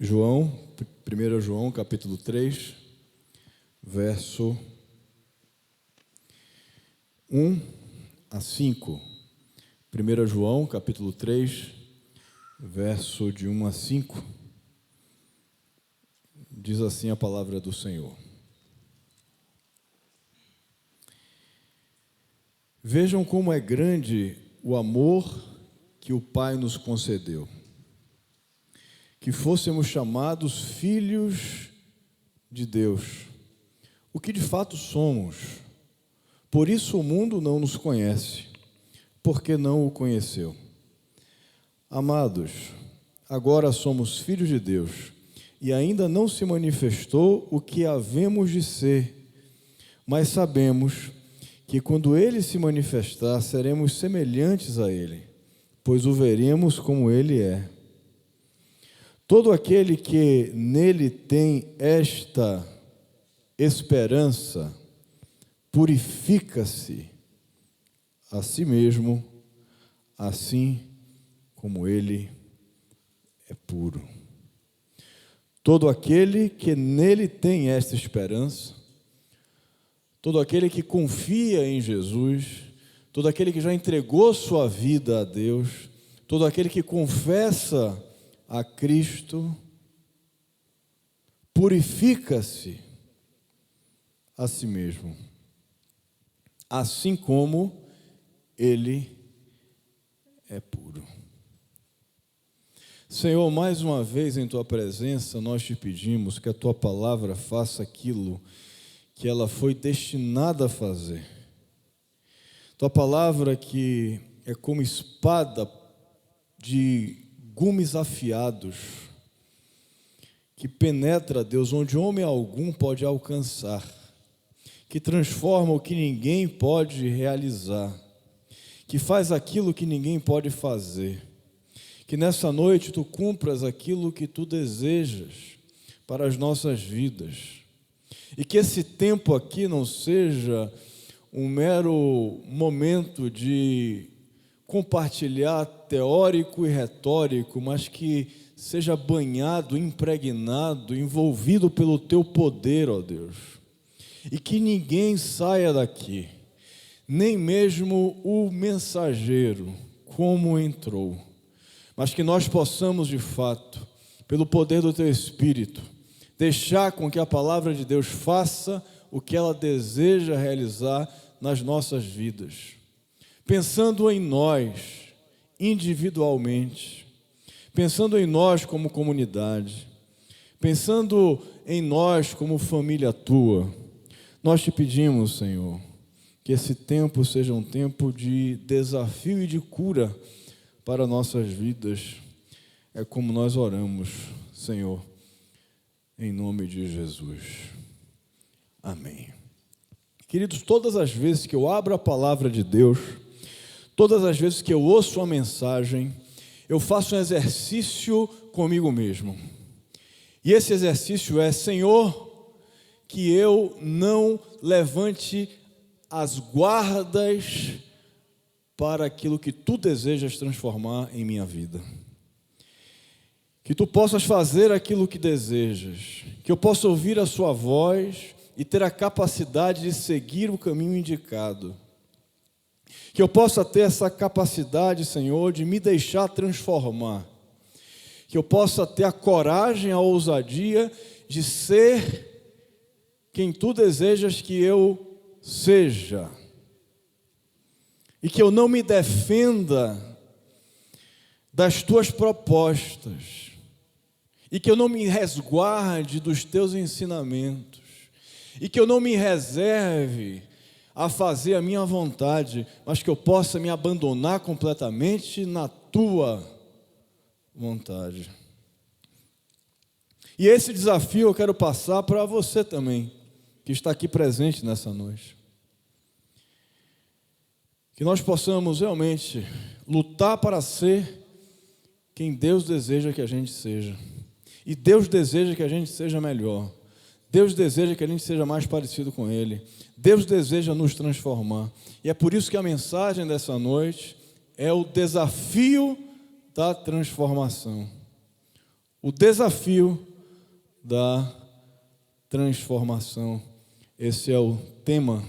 1 João, capítulo 3, verso 1 a 5. 1 João, capítulo 3, verso de 1 a 5. Diz assim a palavra do Senhor. Vejam como é grande o amor que o Pai nos concedeu, que fôssemos chamados filhos de Deus, o que de fato somos. Por isso o mundo não nos conhece, porque não o conheceu. Amados, agora somos filhos de Deus, e ainda não se manifestou o que havemos de ser, mas sabemos que quando Ele se manifestar, seremos semelhantes a Ele, pois o veremos como Ele é. Todo aquele que nele tem esta esperança, purifica-se a si mesmo, assim como Ele é puro. Todo aquele que nele tem esta esperança, todo aquele que confia em Jesus, todo aquele que já entregou sua vida a Deus, todo aquele que confessa a Cristo, purifica-se a si mesmo, assim como Ele é puro. Senhor, mais uma vez em Tua presença, nós te pedimos que a Tua palavra faça aquilo que ela foi destinada a fazer. Tua palavra que é como espada de gumes afiados, que penetra, Deus, onde homem algum pode alcançar, que transforma o que ninguém pode realizar, que faz aquilo que ninguém pode fazer. Que nessa noite Tu cumpras aquilo que Tu desejas para as nossas vidas. E que esse tempo aqui não seja um mero momento de compartilhar teórico e retórico, mas que seja banhado, impregnado, envolvido pelo Teu poder, ó Deus. E que ninguém saia daqui, nem mesmo o mensageiro, como entrou, mas que nós possamos, de fato, pelo poder do Teu Espírito, deixar com que a palavra de Deus faça o que ela deseja realizar nas nossas vidas. Pensando em nós, individualmente, pensando em nós como comunidade, pensando em nós como família Tua, nós te pedimos, Senhor, que esse tempo seja um tempo de desafio e de cura para nossas vidas. É como nós oramos, Senhor, em nome de Jesus. Amém. Queridos, todas as vezes que eu abro a palavra de Deus, todas as vezes que eu ouço uma mensagem, eu faço um exercício comigo mesmo. E esse exercício é: Senhor, que eu não levante as guardas para aquilo que Tu desejas transformar em minha vida. Que Tu possas fazer aquilo que desejas, que eu possa ouvir a Sua voz e ter a capacidade de seguir o caminho indicado. Que eu possa ter essa capacidade, Senhor, de me deixar transformar. Que eu possa ter a coragem, a ousadia de ser quem Tu desejas que eu seja. E que eu não me defenda das Tuas propostas. E que eu não me resguarde dos Teus ensinamentos. E que eu não me reserve a fazer a minha vontade, mas que eu possa me abandonar completamente na Tua vontade. E esse desafio eu quero passar para você também, que está aqui presente nessa noite. Que nós possamos realmente lutar para ser quem Deus deseja que a gente seja. E Deus deseja que a gente seja melhor. Deus deseja que a gente seja mais parecido com Ele. Deus deseja nos transformar. E é por isso que a mensagem dessa noite é o desafio da transformação. O desafio da transformação. Esse é o tema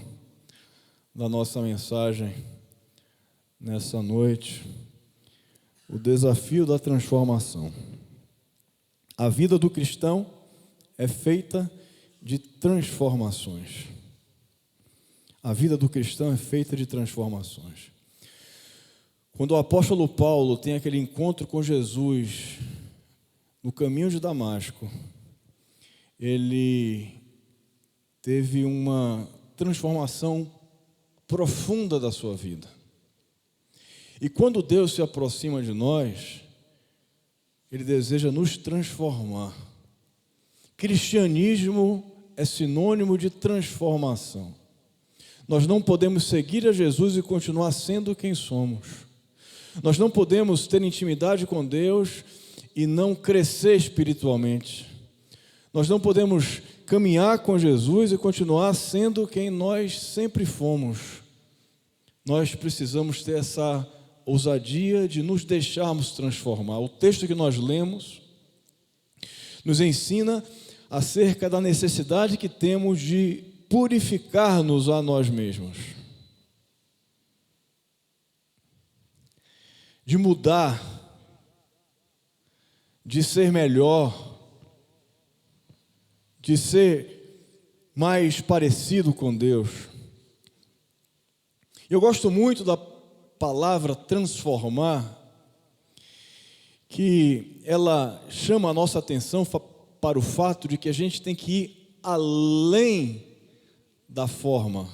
da nossa mensagem nessa noite. O desafio da transformação. A vida do cristão é feita de transformações. A vida do cristão é feita de transformações. Quando o apóstolo Paulo tem aquele encontro com Jesus no caminho de Damasco, ele teve uma transformação profunda da sua vida. E quando Deus se aproxima de nós, Ele deseja nos transformar. Cristianismo é sinônimo de transformação. Nós não podemos seguir a Jesus e continuar sendo quem somos. Nós não podemos ter intimidade com Deus e não crescer espiritualmente. Nós não podemos caminhar com Jesus e continuar sendo quem nós sempre fomos. Nós precisamos ter essa ousadia de nos deixarmos transformar. O texto que nós lemos nos ensina acerca da necessidade que temos de purificar-nos a nós mesmos, de mudar, de ser melhor, de ser mais parecido com Deus. Eu gosto muito da palavra transformar, que ela chama a nossa atenção para o fato de que a gente tem que ir além da forma.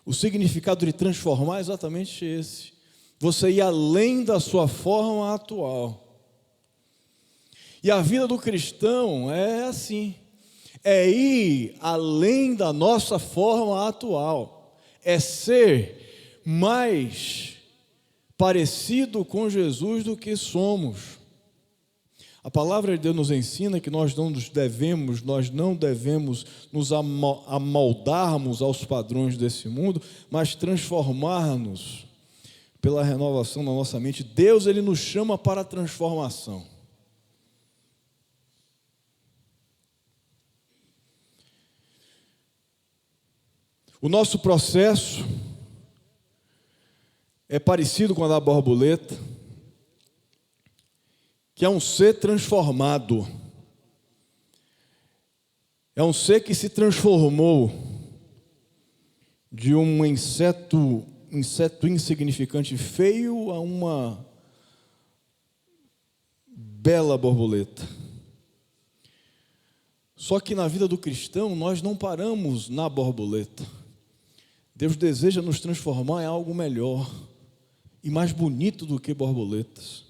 O significado de transformar é exatamente esse: você ir além da sua forma atual. E a vida do cristão é assim, é ir além da nossa forma atual, é ser mais parecido com Jesus do que somos. A palavra de Deus nos ensina que nós não devemos nos amoldarmos aos padrões desse mundo, mas transformar-nos pela renovação da nossa mente. Deus, Ele nos chama para a transformação. O nosso processo é parecido com a da borboleta, que é um ser transformado. É um ser que se transformou de um inseto insignificante e feio a uma bela borboleta. Só que na vida do cristão nós não paramos na borboleta. Deus deseja nos transformar em algo melhor e mais bonito do que borboletas.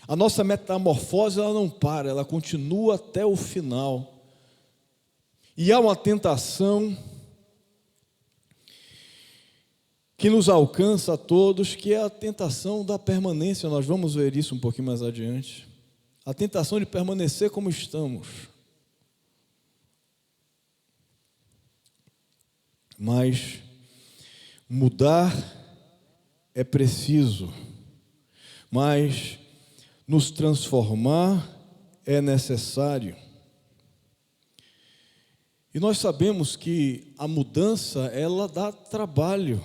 A nossa metamorfose, ela não para, ela continua até o final. E há uma tentação que nos alcança a todos, que é a tentação da permanência. Nós vamos ver isso um pouquinho mais adiante. A tentação de permanecer como estamos. Mas mudar é preciso, mas nos transformar é necessário. E nós sabemos que a mudança, ela dá trabalho.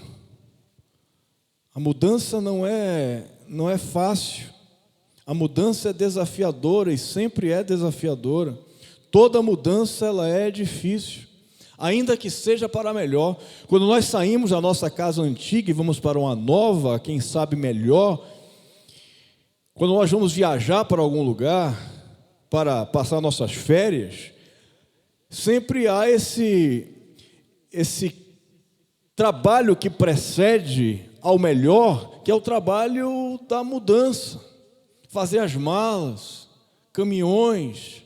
A mudança não é fácil. A mudança é desafiadora e sempre é desafiadora. Toda mudança, ela é difícil, ainda que seja para melhor. Quando nós saímos da nossa casa antiga e vamos para uma nova, quem sabe melhor, quando nós vamos viajar para algum lugar, para passar nossas férias, sempre há esse trabalho que precede ao melhor, que é o trabalho da mudança. Fazer as malas, caminhões,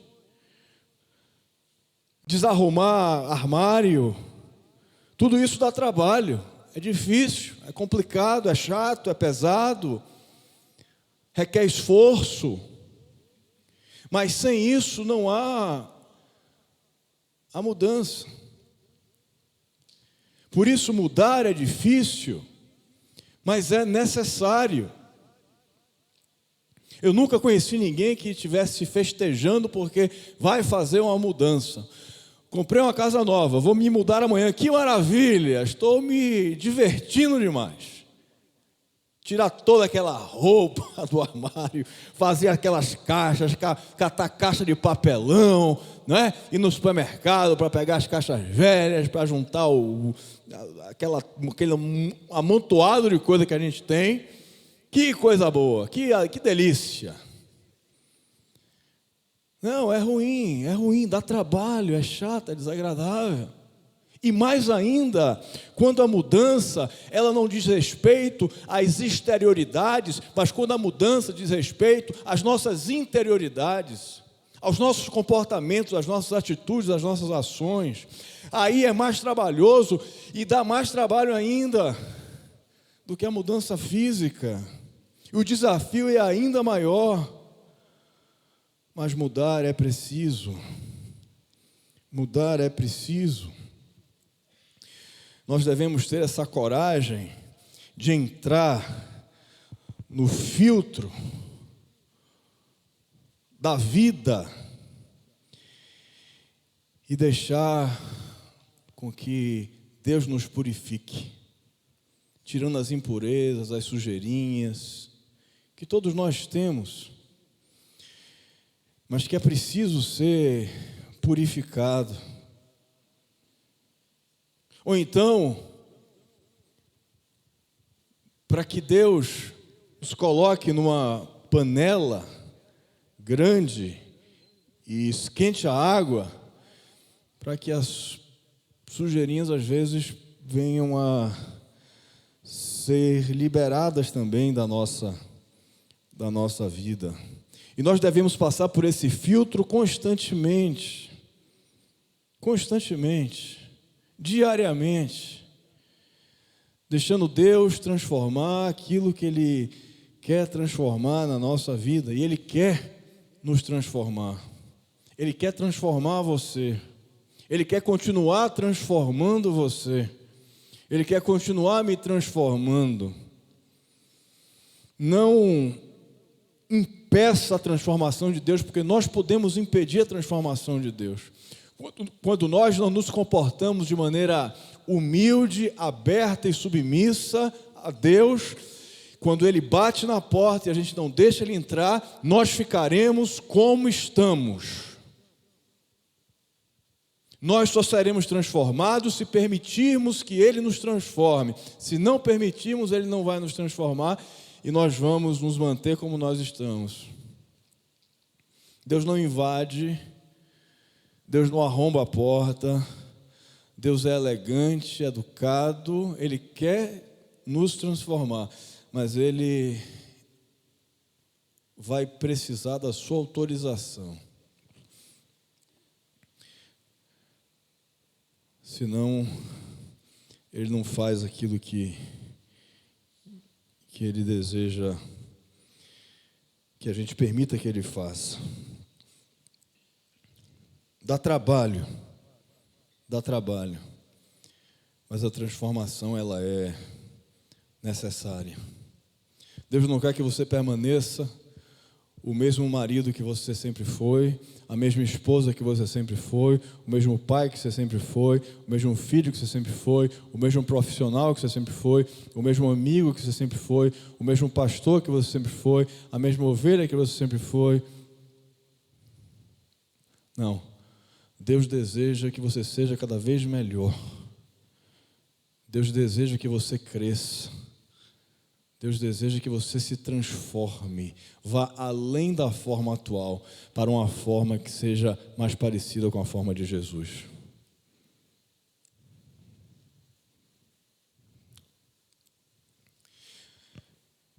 desarrumar armário, tudo isso dá trabalho, é difícil, é complicado, é chato, é pesado, requer esforço, mas sem isso não há a mudança. Por isso mudar é difícil, mas é necessário. Eu nunca conheci ninguém que estivesse festejando porque vai fazer uma mudança. Comprei uma casa nova, vou me mudar amanhã, que maravilha, estou me divertindo demais. Tirar toda aquela roupa do armário, fazer aquelas caixas, catar caixa de papelão, né? Ir no supermercado para pegar as caixas velhas, para juntar aquele amontoado de coisa que a gente tem. Que coisa boa, que delícia. Não, é ruim, dá trabalho, é chato, é desagradável. E mais ainda, quando a mudança, ela não diz respeito às exterioridades, mas quando a mudança diz respeito às nossas interioridades, aos nossos comportamentos, às nossas atitudes, às nossas ações, aí é mais trabalhoso e dá mais trabalho ainda do que a mudança física. E o desafio é ainda maior, mas mudar é preciso. Mudar é preciso. Nós devemos ter essa coragem de entrar no filtro da vida e deixar com que Deus nos purifique, tirando as impurezas, as sujeirinhas que todos nós temos, mas que é preciso ser purificado. Ou então, para que Deus nos coloque numa panela grande e esquente a água, para que as sujeirinhas às vezes venham a ser liberadas também da nossa vida. E nós devemos passar por esse filtro constantemente, diariamente, deixando Deus transformar aquilo que Ele quer transformar na nossa vida. E Ele quer nos transformar. Ele quer transformar você. Ele quer continuar transformando você. Ele quer continuar me transformando. Não impeça a transformação de Deus, porque nós podemos impedir a transformação de Deus. Quando nós não nos comportamos de maneira humilde, aberta e submissa a Deus, quando Ele bate na porta e a gente não deixa Ele entrar, nós ficaremos como estamos. Nós só seremos transformados se permitirmos que Ele nos transforme. Se não permitirmos, Ele não vai nos transformar e nós vamos nos manter como nós estamos. Deus não invade, Deus não arromba a porta, Deus é elegante, educado, Ele quer nos transformar, mas Ele vai precisar da sua autorização. Senão, Ele não faz aquilo que Ele deseja que a gente permita que Ele faça. Dá trabalho, mas a transformação ela é necessária. Deus não quer que você permaneça o mesmo marido que você sempre foi, a mesma esposa que você sempre foi, o mesmo pai que você sempre foi, o mesmo filho que você sempre foi, o mesmo profissional que você sempre foi, o mesmo amigo que você sempre foi, o mesmo pastor que você sempre foi, a mesma ovelha que você sempre foi. Não. Deus deseja que você seja cada vez melhor. Deus deseja que você cresça. Deus deseja que você se transforme, vá além da forma atual, para uma forma que seja mais parecida com a forma de Jesus.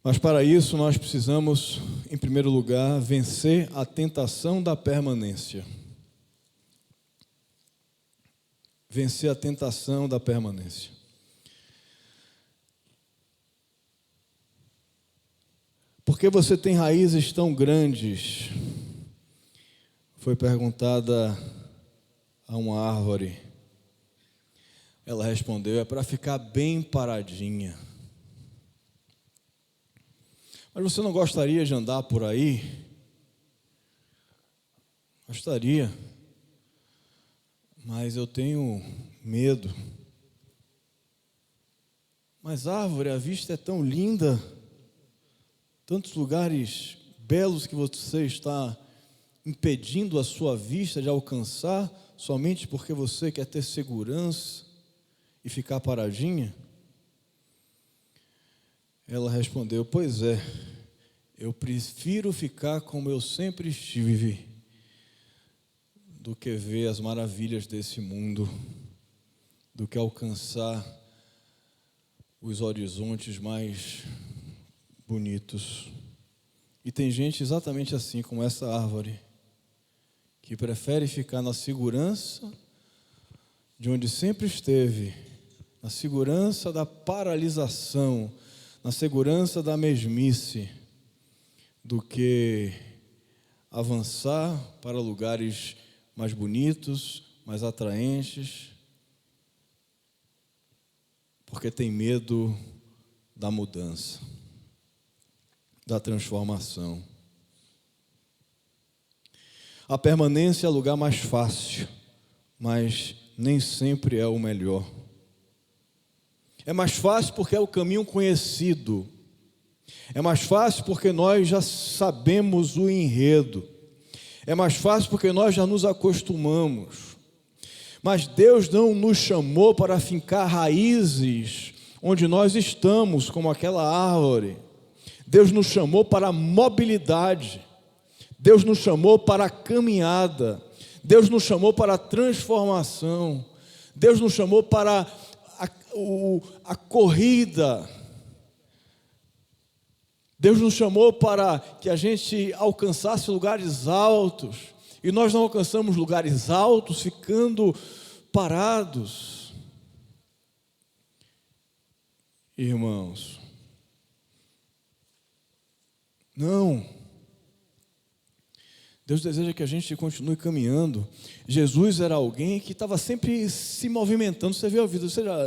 Mas para isso nós precisamos, em primeiro lugar, vencer a tentação da permanência. Vencer a tentação da permanência. Por que você tem raízes tão grandes? Foi perguntada a uma árvore. Ela respondeu: é para ficar bem paradinha. Mas você não gostaria de andar por aí? Gostaria. Mas eu tenho medo. Mas árvore, a vista é tão linda, tantos lugares belos que você está impedindo a sua vista de alcançar somente porque você quer ter segurança e ficar paradinha? Ela respondeu: pois é, eu prefiro ficar como eu sempre estive do que ver as maravilhas desse mundo, do que alcançar os horizontes mais bonitos. E tem gente exatamente assim, como essa árvore, que prefere ficar na segurança de onde sempre esteve, na segurança da paralisação, na segurança da mesmice, do que avançar para lugares mais bonitos, mais atraentes, porque tem medo da mudança, da transformação. A permanência é o lugar mais fácil, mas nem sempre é o melhor. É mais fácil porque é o caminho conhecido. É mais fácil porque nós já sabemos o enredo. É mais fácil porque nós já nos acostumamos. Mas Deus não nos chamou para fincar raízes onde nós estamos, como aquela árvore. Deus nos chamou para a mobilidade. Deus nos chamou para a caminhada. Deus nos chamou para a transformação. Deus nos chamou para a corrida. Deus nos chamou para que a gente alcançasse lugares altos. E nós não alcançamos lugares altos ficando parados. Irmãos, não. Deus deseja que a gente continue caminhando. Jesus era alguém que estava sempre se movimentando. Você viu a vida, você já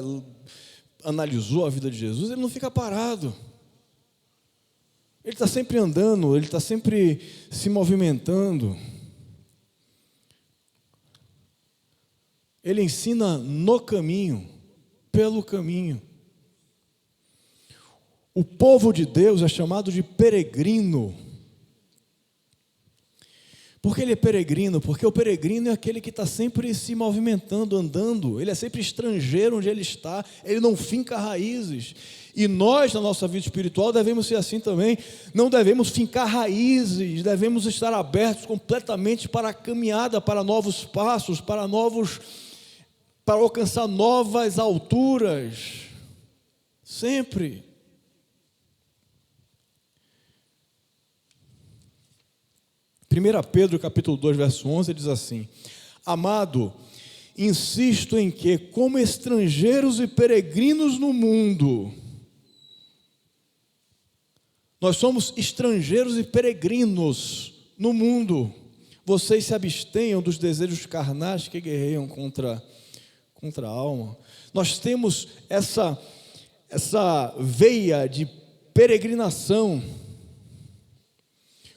analisou a vida de Jesus? Ele não fica parado. Ele está sempre andando, ele está sempre se movimentando. Ele ensina no caminho, pelo caminho. O povo de Deus é chamado de peregrino. Por que ele é peregrino? Porque o peregrino é aquele que está sempre se movimentando, andando. Ele é sempre estrangeiro onde ele está. Ele não finca raízes. E nós, na nossa vida espiritual, devemos ser assim também. Não devemos fincar raízes. Devemos estar abertos completamente para a caminhada, para novos passos, para alcançar novas alturas. Sempre. Primeira Pedro, capítulo 2, verso 11, diz assim: amado, insisto em que, como estrangeiros e peregrinos no mundo, nós somos estrangeiros e peregrinos no mundo, vocês se abstenham dos desejos carnais que guerreiam contra a alma. Nós temos essa veia de peregrinação.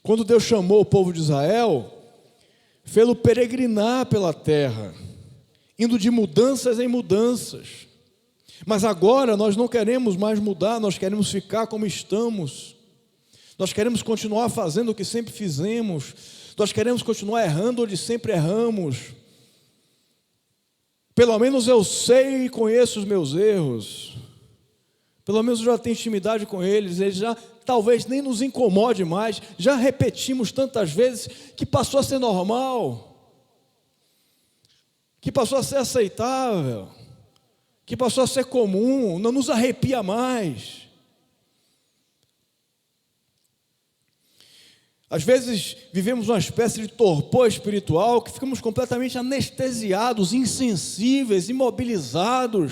Quando Deus chamou o povo de Israel, fê-lo peregrinar pela terra, indo de mudanças em mudanças. Mas agora nós não queremos mais mudar, nós queremos ficar como estamos. Nós queremos continuar fazendo o que sempre fizemos. Nós queremos continuar errando onde sempre erramos. Pelo menos eu sei e conheço os meus erros. Pelo menos eu já tenho intimidade com eles. Eles já talvez nem nos incomode mais. Já repetimos tantas vezes que passou a ser normal, que passou a ser aceitável, que passou a ser comum, não nos arrepia mais. Às vezes vivemos uma espécie de torpor espiritual que ficamos completamente anestesiados, insensíveis, imobilizados,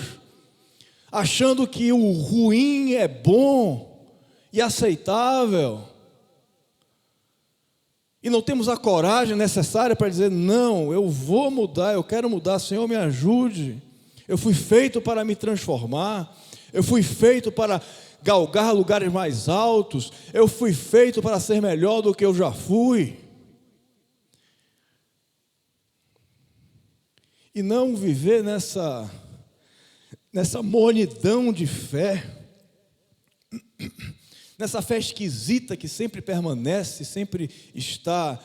achando que o ruim é bom e aceitável. E não temos a coragem necessária para dizer: não, eu vou mudar, eu quero mudar, Senhor, me ajude. Eu fui feito para me transformar, eu fui feito para galgar lugares mais altos. Eu fui feito para ser melhor do que eu já fui. E não viver nessa mornidão de fé, nessa fé esquisita que sempre permanece, sempre está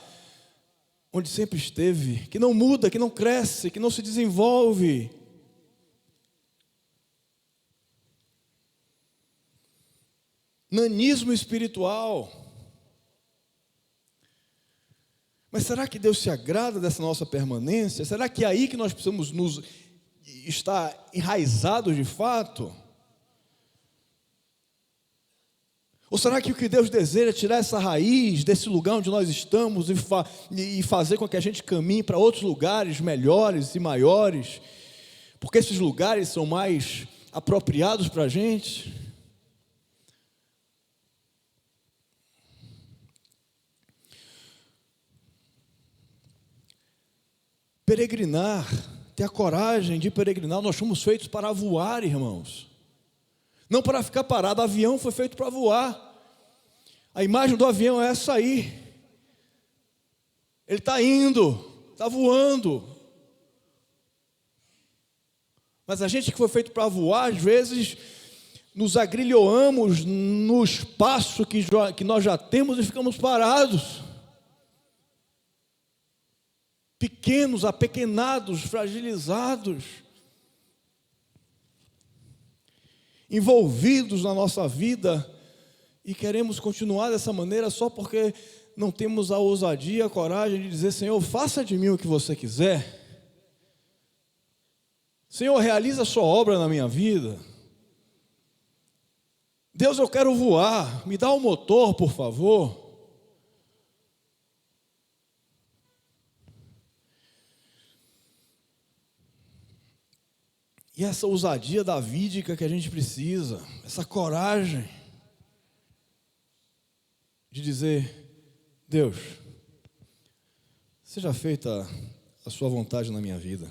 onde sempre esteve, que não muda, que não cresce, que não se desenvolve. Nanismo espiritual. Mas será que Deus se agrada dessa nossa permanência? Será que é aí que nós precisamos nos estar enraizados de fato? Ou será que o que Deus deseja é tirar essa raiz desse lugar onde nós estamos e fazer com que a gente caminhe para outros lugares melhores e maiores? Porque esses lugares são mais apropriados para a gente? Peregrinar, ter a coragem de peregrinar. Nós fomos feitos para voar, irmãos, não para ficar parado. O avião foi feito para voar. A imagem do avião é essa aí. Ele está indo, está voando. Mas a gente que foi feito para voar, às vezes nos agrilhoamos no espaço que nós já temos e ficamos parados. Pequenos, apequenados, fragilizados, envolvidos na nossa vida, e queremos continuar dessa maneira só porque não temos a ousadia, a coragem de dizer: Senhor, faça de mim o que você quiser. Senhor, realiza a sua obra na minha vida. Deus, eu quero voar, me dá um motor, por favor. E essa ousadia davídica que a gente precisa, essa coragem de dizer: Deus, seja feita a sua vontade na minha vida.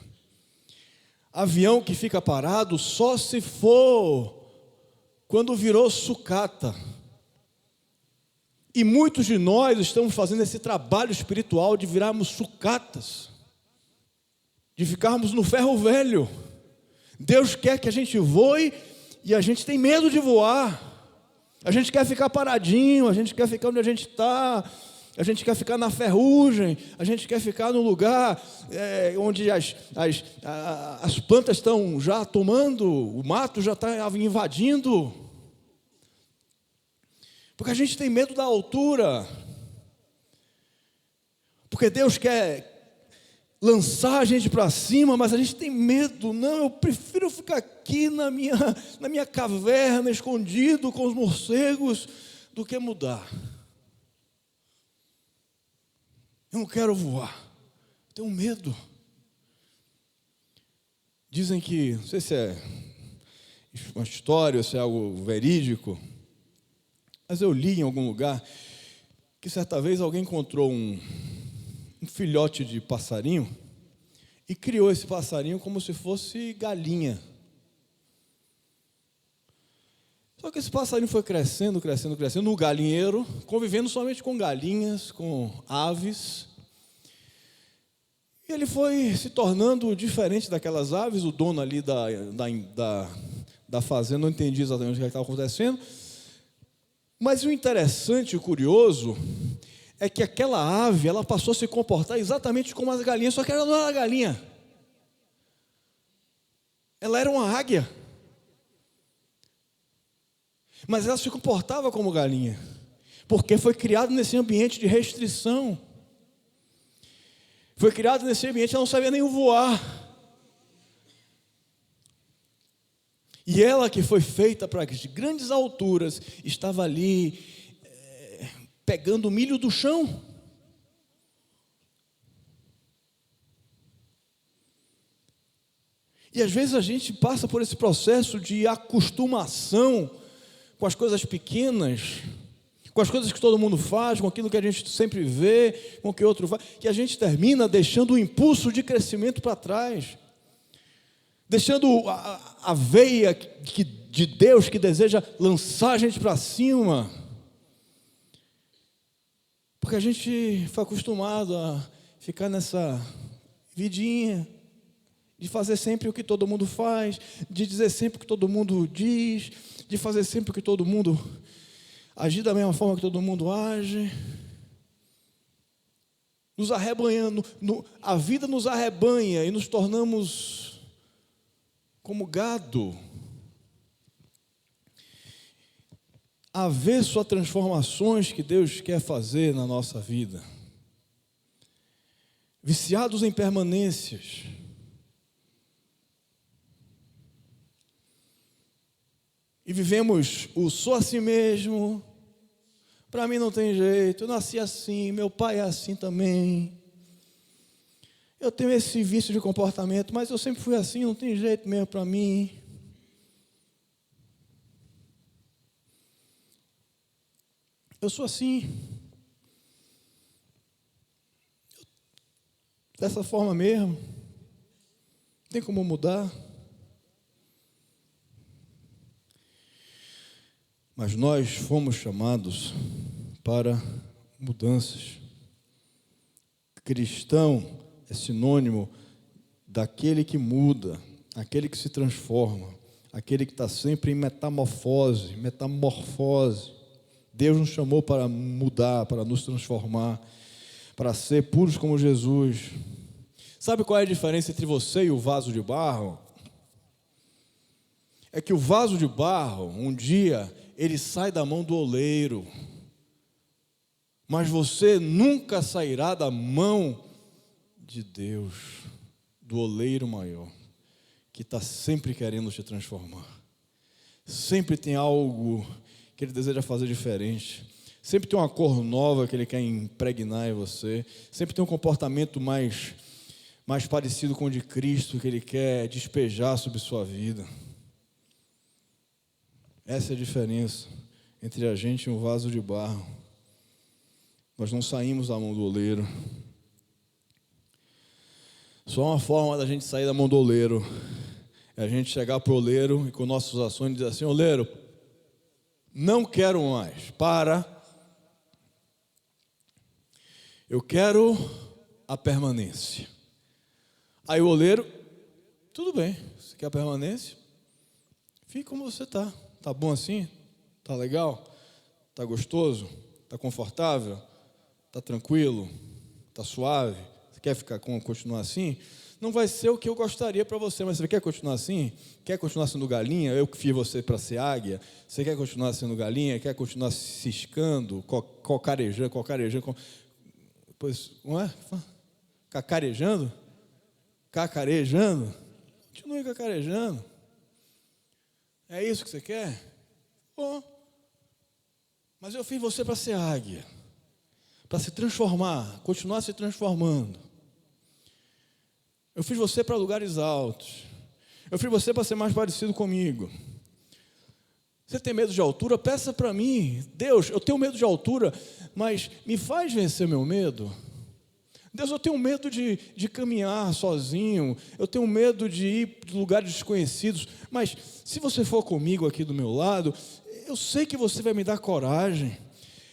Avião que fica parado só se for quando virou sucata. E muitos de nós estamos fazendo esse trabalho espiritual de virarmos sucatas, de ficarmos no ferro velho. Deus quer que a gente voe e a gente tem medo de voar. A gente quer ficar paradinho, a gente quer ficar onde a gente está, a gente quer ficar na ferrugem, a gente quer ficar no lugar onde as plantas estão já tomando, o mato já está invadindo. Porque a gente tem medo da altura. Porque Deus quer lançar a gente para cima, mas a gente tem medo. Não, eu prefiro ficar aqui na minha caverna, escondido com os morcegos, do que mudar. Eu não quero voar, tenho medo. Dizem que, não sei se é uma história, se é algo verídico, mas eu li em algum lugar que certa vez alguém encontrou um filhote de passarinho e criou esse passarinho como se fosse galinha. Só que esse passarinho foi crescendo no galinheiro, convivendo somente com galinhas, com aves. E ele foi se tornando diferente daquelas aves. O dono ali da fazenda não entendia exatamente o que estava acontecendo. Mas o interessante, o curioso, é que aquela ave, ela passou a se comportar exatamente como as galinhas, só que ela não era galinha. Ela era uma águia. Mas ela se comportava como galinha, porque foi criado nesse ambiente de restrição. Foi criado nesse ambiente, ela não sabia nem voar. E ela, que foi feita para grandes alturas, estava ali pegando milho do chão. E às vezes a gente passa por esse processo de acostumação com as coisas pequenas, com as coisas que todo mundo faz, com aquilo que a gente sempre vê, com o que outro faz, que a gente termina deixando o impulso de crescimento para trás, deixando a veia de Deus que deseja lançar a gente para cima. Porque a gente foi acostumado a ficar nessa vidinha, de fazer sempre o que todo mundo faz, de dizer sempre o que todo mundo diz, de fazer sempre o que todo mundo agir da mesma forma que todo mundo age. Nos arrebanhando, a vida nos arrebanha e nos tornamos como gado. Avesso a transformações que Deus quer fazer na nossa vida. Viciados em permanências. E vivemos o sou assim mesmo, para mim não tem jeito, eu nasci assim, meu pai é assim também. Eu tenho esse vício de comportamento, mas eu sempre fui assim, não tem jeito mesmo para mim. Eu sou assim. Dessa forma mesmo. Não tem como mudar. Mas nós fomos chamados para mudanças. Cristão é sinônimo daquele que muda, aquele que se transforma, aquele que está sempre em metamorfose. Deus nos chamou para mudar, para nos transformar, para ser puros como Jesus. Sabe qual é a diferença entre você e o vaso de barro? É que o vaso de barro, um dia, ele sai da mão do oleiro, mas você nunca sairá da mão de Deus, do oleiro maior, que está sempre querendo te transformar. Sempre tem algo que Ele deseja fazer diferente. Sempre tem uma cor nova que Ele quer impregnar em você. Sempre tem um comportamento mais parecido com o de Cristo que Ele quer despejar sobre sua vida. Essa é a diferença entre a gente e um vaso de barro. Nós não saímos da mão do oleiro. Só uma forma da gente sair da mão do oleiro é a gente chegar para o oleiro e com nossas ações dizer assim: oleiro, não quero mais, para. Eu quero a permanência. Aí o oleiro, tudo bem, você quer a permanência? Fique como você está. Está bom assim? Está legal? Está gostoso? Está confortável? Está tranquilo? Está suave? Você quer continuar assim? Não vai ser o que eu gostaria para você, mas você quer continuar assim? Quer continuar sendo galinha? Eu que fiz você para ser águia. Você quer continuar sendo galinha? Quer continuar ciscando, cocarejando? Pois, não é? Cacarejando? Cacarejando? Continue cacarejando. É isso que você quer? Bom, mas eu fiz você para ser águia, para se transformar, continuar se transformando. Eu fiz você para lugares altos. Eu fiz você para ser mais parecido comigo. Você tem medo de altura? Peça para mim. Deus, eu tenho medo de altura, mas me faz vencer meu medo. Deus, eu tenho medo de caminhar sozinho, eu tenho medo de ir para lugares desconhecidos, mas se você for comigo aqui do meu lado, eu sei que você vai me dar coragem.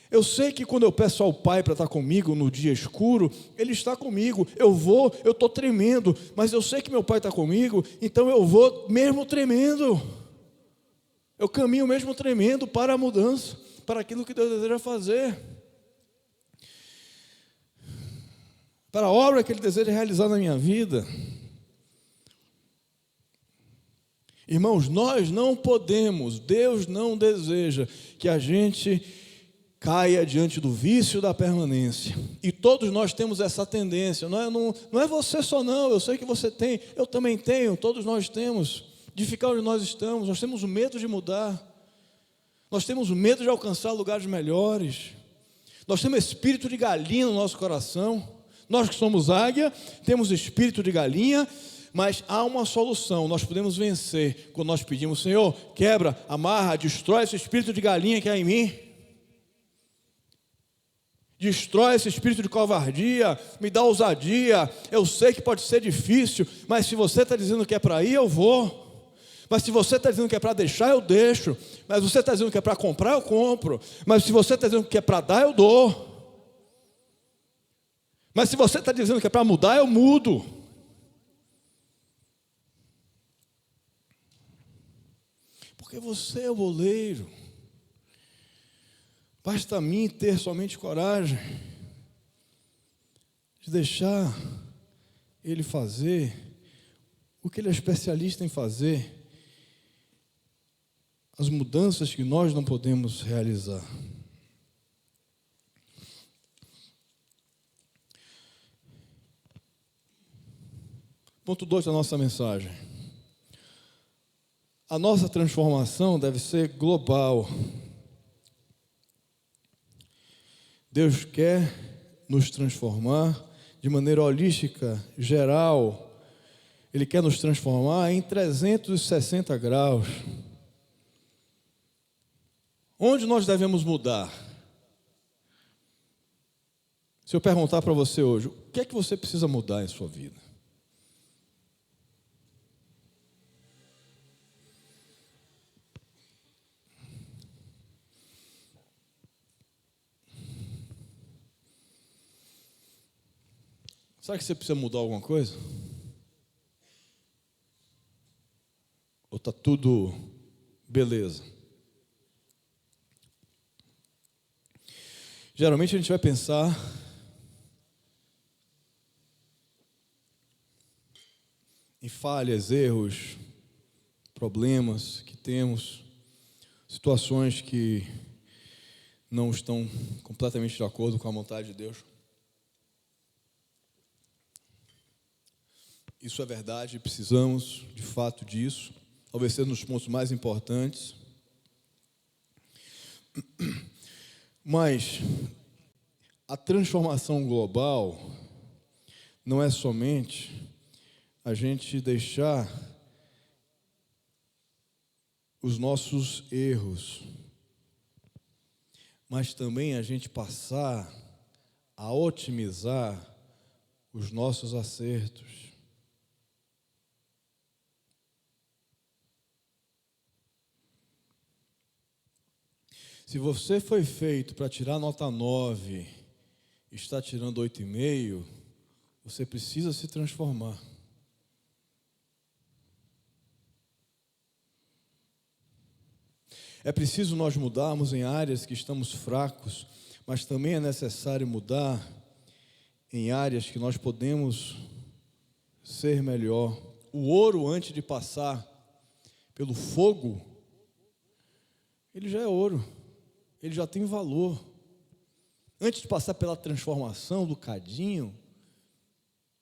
Eu sei que quando eu peço ao Pai para estar comigo no dia escuro, Ele está comigo. Eu estou tremendo, mas eu sei que meu Pai está comigo, então eu vou mesmo tremendo. Eu caminho mesmo tremendo para a mudança, para aquilo que Deus deseja fazer, para a obra que Ele deseja realizar na minha vida. Irmãos, nós não podemos, Deus não deseja que a gente caia diante do vício da permanência. E todos nós temos essa tendência. Não é você só não, eu sei que você tem, eu também tenho, todos nós temos, de ficar onde nós estamos. Nós temos o medo de mudar. Nós temos o medo de alcançar lugares melhores. Nós temos espírito de galinha no nosso coração. Nós que somos águia, temos espírito de galinha, mas há uma solução. Nós podemos vencer quando nós pedimos: Senhor, quebra, amarra, destrói esse espírito de galinha que há em mim. Destrói esse espírito de covardia, me dá ousadia. Eu sei que pode ser difícil, mas se você está dizendo que é para ir, eu vou. Mas se você está dizendo que é para deixar, eu deixo. Mas você está dizendo que é para comprar, eu compro. Mas se você está dizendo que é para dar, eu dou. Mas se você está dizendo que é para mudar, eu mudo. Porque você é o oleiro. Basta a mim ter somente coragem de deixar Ele fazer o que Ele é especialista em fazer, as mudanças que nós não podemos realizar. Ponto 2 da nossa mensagem. A nossa transformação deve ser global. Deus quer nos transformar de maneira holística, geral. Ele quer nos transformar em 360 graus. Onde nós devemos mudar? Se eu perguntar para você hoje, o que é que você precisa mudar em sua vida? Será que você precisa mudar alguma coisa? Ou está tudo beleza? Geralmente a gente vai pensar em falhas, erros, problemas que temos, situações que não estão completamente de acordo com a vontade de Deus. Isso é verdade, precisamos de fato disso, talvez seja um dos pontos mais importantes. Mas a transformação global não é somente a gente deixar os nossos erros, mas também a gente passar a otimizar os nossos acertos. Se você foi feito para tirar nota 9 e está tirando 8,5, você precisa se transformar. É preciso nós mudarmos em áreas que estamos fracos, mas também é necessário mudar em áreas que nós podemos ser melhor. O ouro, antes de passar pelo fogo, ele já é ouro. Ele já tem valor. Antes de passar pela transformação do cadinho,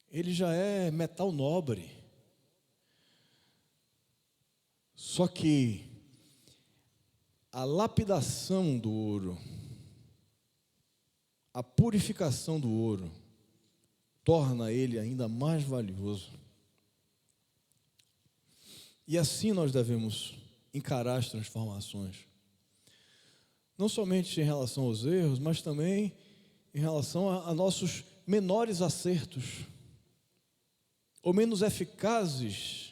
ele já é metal nobre. Só que a lapidação do ouro, a purificação do ouro, torna ele ainda mais valioso. E assim nós devemos encarar as transformações. Não somente em relação aos erros, mas também em relação a nossos menores acertos, ou menos eficazes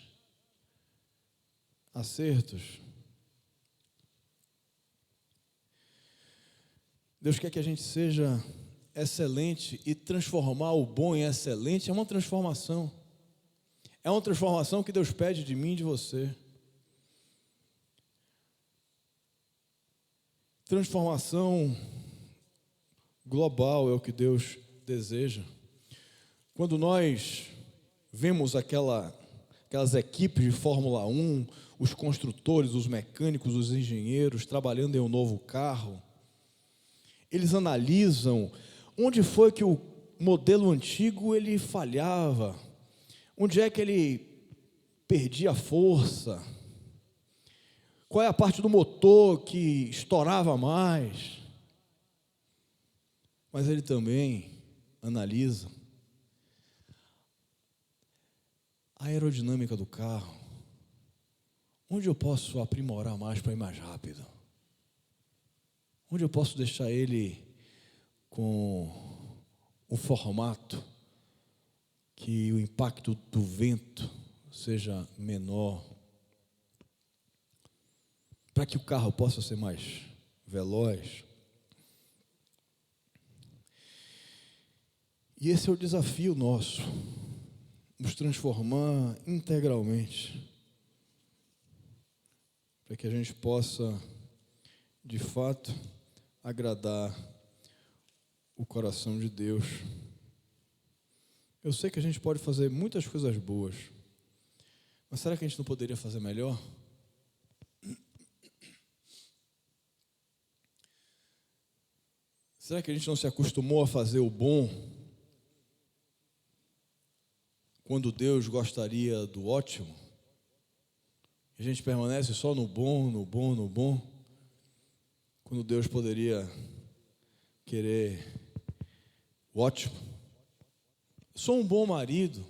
acertos. Deus quer que a gente seja excelente, e transformar o bom em excelente é uma transformação. É uma transformação que Deus pede de mim e de você. Transformação global é o que Deus deseja. Quando nós vemos aquelas equipes de Fórmula 1, os construtores, os mecânicos, os engenheiros trabalhando em um novo carro, eles analisam onde foi que o modelo antigo ele falhava, onde é que ele perdia força, qual é a parte do motor que estourava mais. Mas ele também analisa a aerodinâmica do carro, onde eu posso aprimorar mais para ir mais rápido, onde eu posso deixar ele com um formato que o impacto do vento seja menor. para que o carro possa ser mais veloz. E esse é o desafio nosso, nos transformar integralmente, para que a gente possa, de fato, agradar o coração de Deus. Eu sei que a gente pode fazer muitas coisas boas, mas será que a gente não poderia fazer melhor? Será que a gente não se acostumou a fazer o bom, quando Deus gostaria do ótimo? A gente permanece só no bom, no bom, no bom, quando Deus poderia querer o ótimo. Sou um bom marido.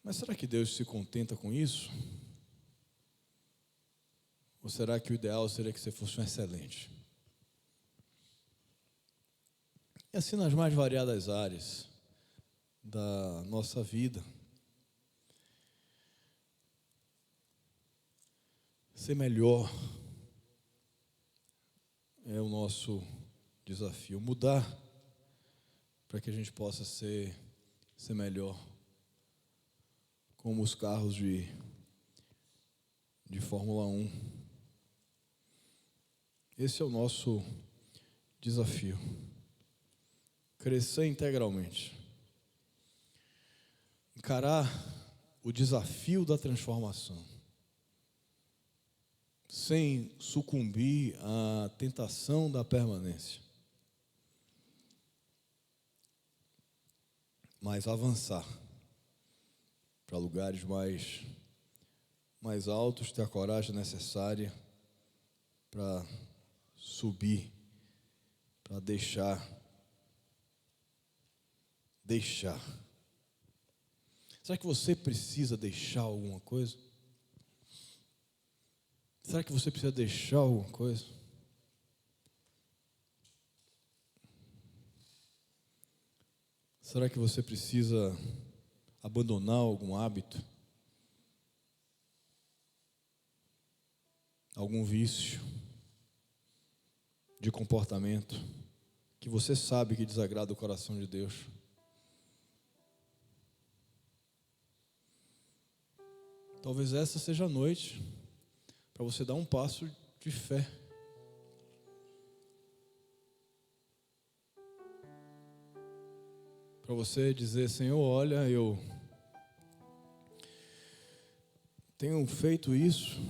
Mas será que Deus se contenta com isso? Ou será que o ideal seria que você fosse um excelente? E assim nas mais variadas áreas da nossa vida. Ser melhor é o nosso desafio. Mudar para que a gente possa ser melhor. Como os carros de Fórmula 1. Esse é o nosso desafio. Crescer integralmente. Encarar o desafio da transformação, sem sucumbir à tentação da permanência, mas avançar para lugares mais altos, ter a coragem necessária para subir, para deixar. Será que você precisa deixar alguma coisa? Será que você precisa deixar alguma coisa? Será que você precisa abandonar algum hábito? Algum vício de comportamento que você sabe que desagrada o coração de Deus? Talvez essa seja a noite para você dar um passo de fé. Para você dizer: Senhor, olha, eu tenho feito isso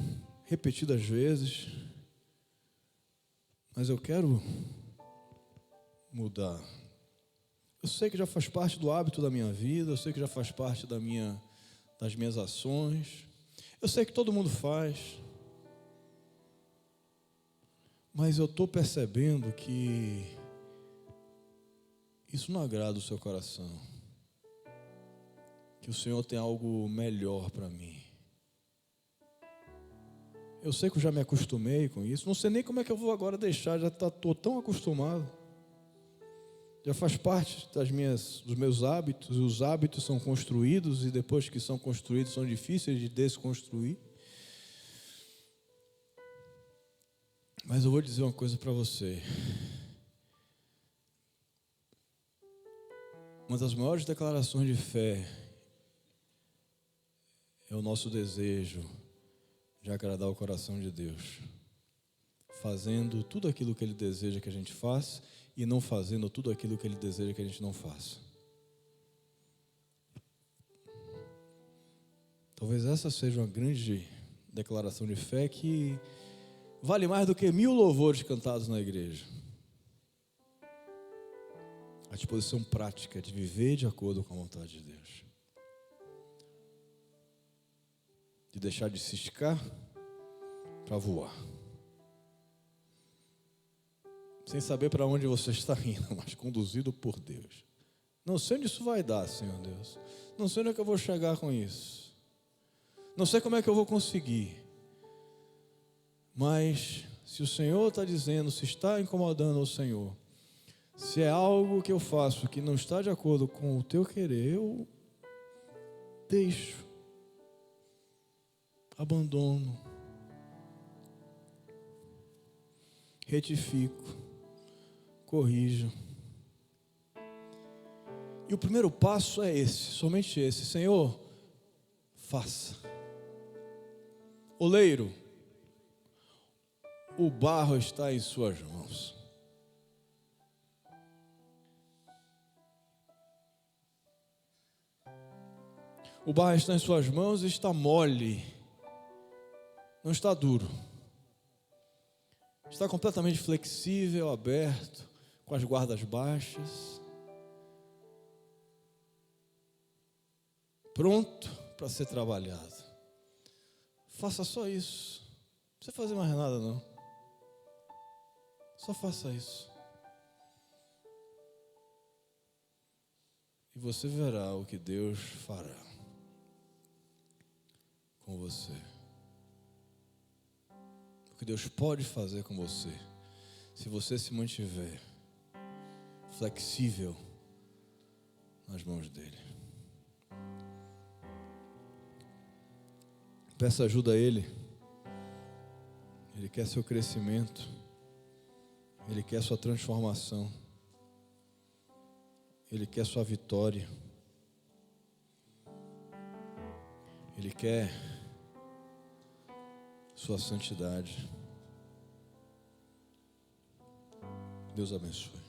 repetidas vezes, mas eu quero mudar. Eu sei que já faz parte do hábito da minha vida, eu sei que já faz parte das minhas ações, eu sei que todo mundo faz, mas eu estou percebendo que isso não agrada o seu coração, que o Senhor tem algo melhor para mim. Eu sei que eu já me acostumei com isso, não sei nem como é que eu vou agora deixar, já estou tão acostumado. Já faz parte dos meus hábitos, e os hábitos são construídos, e depois que são construídos são difíceis de desconstruir. Mas eu vou dizer uma coisa para você. Uma das maiores declarações de fé é o nosso desejo de agradar o coração de Deus, fazendo tudo aquilo que Ele deseja que a gente faça e não fazendo tudo aquilo que Ele deseja que a gente não faça. Talvez essa seja uma grande declaração de fé que vale mais do que 1000 louvores cantados na igreja. A disposição prática de viver de acordo com a vontade de Deus. De deixar de se esticar para voar. Sem saber para onde você está indo, mas conduzido por Deus. Não sei onde isso vai dar, Senhor Deus. Não sei onde é que eu vou chegar com isso. Não sei como é que eu vou conseguir. Mas se o Senhor está dizendo, se está incomodando o Senhor, se é algo que eu faço que não está de acordo com o teu querer, deixo, abandono, retifico, corrijo. E o primeiro passo é esse, somente esse: Senhor, faça. Oleiro, o barro está em suas mãos. O barro está em suas mãos e está mole, não está duro. Está completamente flexível, aberto, com as guardas baixas, pronto para ser trabalhado. Faça só isso. Não precisa fazer mais nada, não. Só faça isso. E você verá o que Deus fará com você. O que Deus pode fazer com você, se você se mantiver flexível nas mãos dEle. Peça ajuda a Ele. Ele quer seu crescimento. Ele quer sua transformação. Ele quer sua vitória. Ele quer sua santidade. Deus abençoe.